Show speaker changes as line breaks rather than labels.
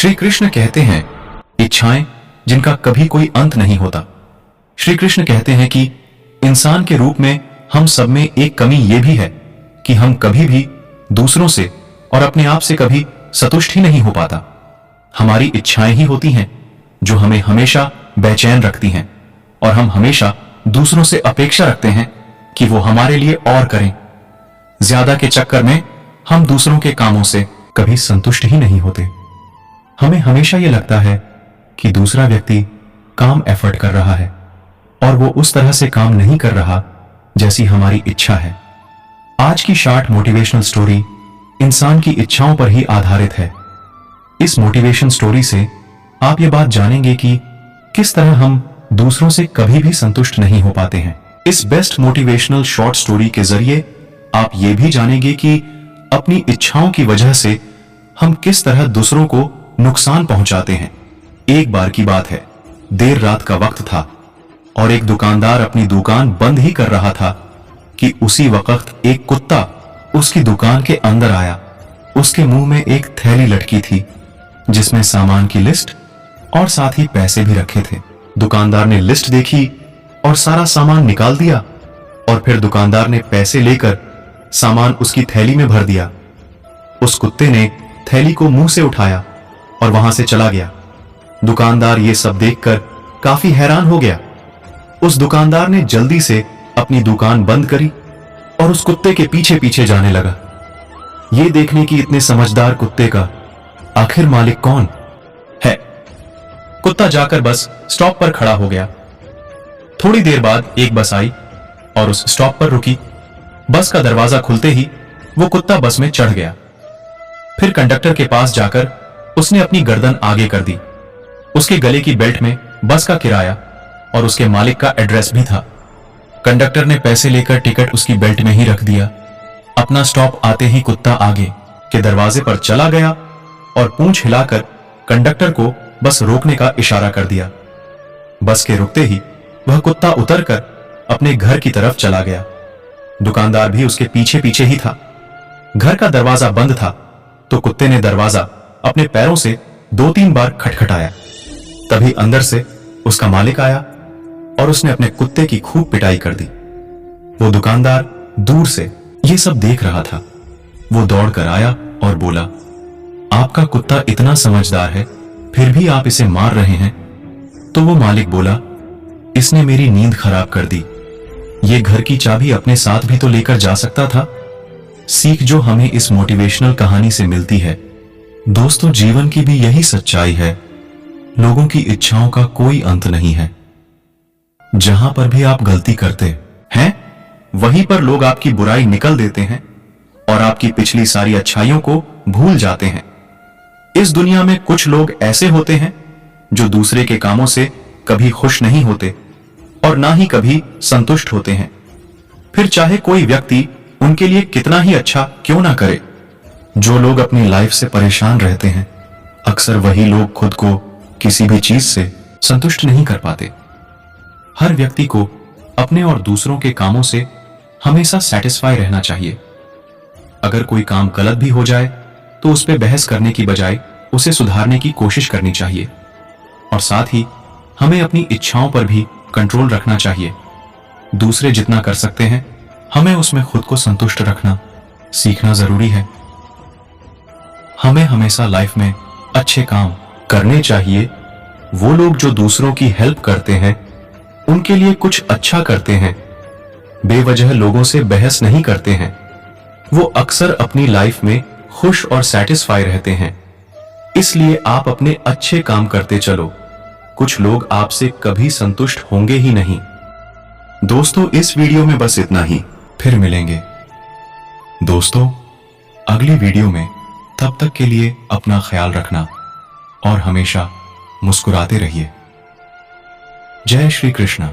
श्री कृष्ण कहते हैं, इच्छाएं जिनका कभी कोई अंत नहीं होता। श्री कृष्ण कहते हैं कि इंसान के रूप में हम सब में एक कमी यह भी है कि हम कभी भी दूसरों से और अपने आप से कभी संतुष्ट ही नहीं हो पाता। हमारी इच्छाएं ही होती हैं जो हमें हमेशा बेचैन रखती हैं और हम हमेशा दूसरों से अपेक्षा रखते हैं कि वो हमारे लिए और करें। ज्यादा के चक्कर में हम दूसरों के कामों से कभी संतुष्ट ही नहीं होते। हमें हमेशा यह लगता है कि दूसरा व्यक्ति काम एफर्ट कर रहा है और वो उस तरह से काम नहीं कर रहा जैसी हमारी इच्छा है। आज की शॉर्ट मोटिवेशनल स्टोरी इंसान की इच्छाओं पर ही आधारित है। इस मोटिवेशन स्टोरी से आप ये बात जानेंगे कि किस तरह हम दूसरों से कभी भी संतुष्ट नहीं हो पाते हैं। इस बेस्ट मोटिवेशनल शॉर्ट स्टोरी के जरिए आप ये भी जानेंगे कि अपनी इच्छाओं की वजह से हम किस तरह दूसरों को नुकसान पहुंचाते हैं। एक बार की बात है, देर रात का वक्त था और एक दुकानदार अपनी दुकान बंद ही कर रहा था कि उसी वक्त एक कुत्ता उसकी दुकान के अंदर आया। उसके मुंह में एक थैली लटकी थी जिसमें सामान की लिस्ट और साथ ही पैसे भी रखे थे। दुकानदार ने लिस्ट देखी और सारा सामान निकाल दिया और फिर दुकानदार ने पैसे लेकर सामान उसकी थैली में भर दिया। उस कुत्ते ने थैली को मुंह से उठाया और वहां से चला गया। दुकानदार ये सब देखकर काफी हैरान हो गया। उस दुकानदार ने जल्दी से अपनी दुकान बंद करी और उस कुत्ते के पीछे पीछे जाने लगा, ये देखने की इतने समझदार कुत्ते का आखिर मालिक कौन है। कुत्ता जाकर बस स्टॉप पर खड़ा हो गया। थोड़ी देर बाद एक बस आई और उस स्टॉप पर रुकी। बस का दरवाजा खुलते ही वो कुत्ता बस में चढ़ गया। फिर कंडक्टर के पास जाकर उसने अपनी गर्दन आगे कर दी। उसके गले की बेल्ट में बस का किराया और उसके मालिक का एड्रेस भी था। कंडक्टर ने पैसे लेकर टिकट उसकी बेल्ट में ही रख दिया। अपना स्टॉप आते ही कुत्ता आगे के दरवाजे पर चला गया और पूंछ हिलाकर कंडक्टर को बस रोकने का इशारा कर दिया। बस के रुकते ही वह कुत्ता उतरकर अपने घर की तरफ चला गया। दुकानदार भी उसके पीछे पीछे ही था। घर का दरवाजा बंद था तो कुत्ते ने दरवाजा अपने पैरों से 2-3 बार खटखटाया। तभी अंदर से उसका मालिक आया और उसने अपने कुत्ते की खूब पिटाई कर दी। वो दुकानदार दूर से ये सब देख रहा था। वो दौड़कर आया और बोला, आपका कुत्ता इतना समझदार है फिर भी आप इसे मार रहे हैं। तो वो मालिक बोला, इसने मेरी नींद खराब कर दी। ये घर की चाबी अपने साथ भी तो लेकर जा सकता था। सीख जो हमें इस मोटिवेशनल कहानी से मिलती है, दोस्तों, जीवन की भी यही सच्चाई है। लोगों की इच्छाओं का कोई अंत नहीं है। जहां पर भी आप गलती करते हैं वहीं पर लोग आपकी बुराई निकल देते हैं और आपकी पिछली सारी अच्छाइयों को भूल जाते हैं। इस दुनिया में कुछ लोग ऐसे होते हैं जो दूसरे के कामों से कभी खुश नहीं होते और ना ही कभी संतुष्ट होते हैं। फिर चाहे कोई व्यक्ति उनके लिए कितना ही अच्छा क्यों ना करे। जो लोग अपनी लाइफ से परेशान रहते हैं, अक्सर वही लोग खुद को किसी भी चीज से संतुष्ट नहीं कर पाते। हर व्यक्ति को अपने और दूसरों के कामों से हमेशा सेटिस्फाई रहना चाहिए। अगर कोई काम गलत भी हो जाए तो उस पर बहस करने की बजाय उसे सुधारने की कोशिश करनी चाहिए और साथ ही हमें अपनी इच्छाओं पर भी कंट्रोल रखना चाहिए। दूसरे जितना कर सकते हैं हमें उसमें खुद को संतुष्ट रखना सीखना जरूरी है। हमें हमेशा लाइफ में अच्छे काम करने चाहिए। वो लोग जो दूसरों की हेल्प करते हैं, उनके लिए कुछ अच्छा करते हैं, बेवजह लोगों से बहस नहीं करते हैं, वो अक्सर अपनी लाइफ में खुश और सेटिस्फाई रहते हैं। इसलिए आप अपने अच्छे काम करते चलो। कुछ लोग आपसे कभी संतुष्ट होंगे ही नहीं। दोस्तों, इस वीडियो में बस इतना ही। फिर मिलेंगे दोस्तों अगली वीडियो में। तब तक के लिए अपना ख्याल रखना और हमेशा मुस्कुराते रहिए। जय श्री कृष्ण।